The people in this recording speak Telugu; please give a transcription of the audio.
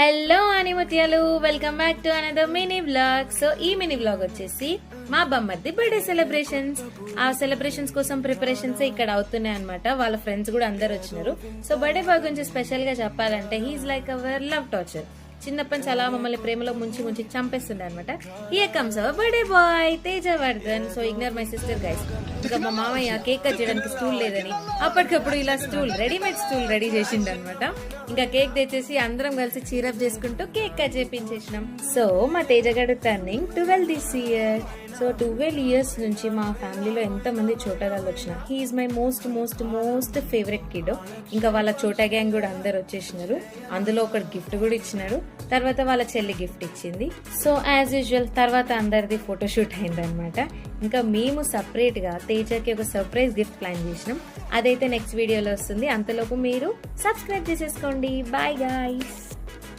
హలో అని Muthyalu, welcome back to another mini vlog. So ఈ మినీ వ్లాగ్ వచ్చేసి మా బమ్మర్ది బర్త్డే సెలబ్రేషన్స్. ఆ సెలబ్రేషన్స్ కోసం ప్రిపరేషన్స్ ఇక్కడ అవుతున్నాయి అనమాట. వాళ్ళ ఫ్రెండ్స్ కూడా అందరు వచ్చినారు. సో బర్త్డే బాయ్ గురించి స్పెషల్ గా చెప్పాలంటే he's like our love torture. చిన్నప్పటి నుంచి అలా మమ్మల్ని ప్రేమలో ముంచి ముంచి చంపేస్తుండే అనమాట. Here comes our birthday boy Tejavardhan. So ignore my sister guys. ఇంకా మా మామయ్య కేక్ కట్ చేయడానికి స్టూల్ లేదని అప్పటికప్పుడు ఇలా రెడీమేడ్ స్టూల్ రెడీ చేసిండు అనమాట. ఇంకా కేక్ తెచ్చేసి అందరం కలిసి చీరప్ చేసుకుంటూ కేక్ కట్ చేపించేసినాం. సో మా తేజగాడు turning 12 this year. So 12 years నుంచి మా ఫ్యామిలీలో ఎంత మంది చోటాగాళ్ళు వచ్చినారు. He's my most most most favourite kid. ఇంకా వాళ్ళ చోటా గ్యాంగ్ కూడా అందరు వచ్చేసినారు. అందులో ఒకటి గిఫ్ట్ కూడా ఇచ్చినారు. తర్వాత వాళ్ళ చెల్లి గిఫ్ట్ ఇచ్చింది. సో యాజ్ యూజువల్ తర్వాత అందరిది ఫోటోషూట్ అయింది అనమాట. ఇంకా మేము సపరేట్ గా తేజకి ఒక సర్ప్రైజ్ గిఫ్ట్ ప్లాన్ చేసినాం. అదైతే నెక్స్ట్ వీడియోలో వస్తుంది. అంతలోపు మీరు సబ్స్క్రైబ్ చేసేసుకోండి. Bye guys.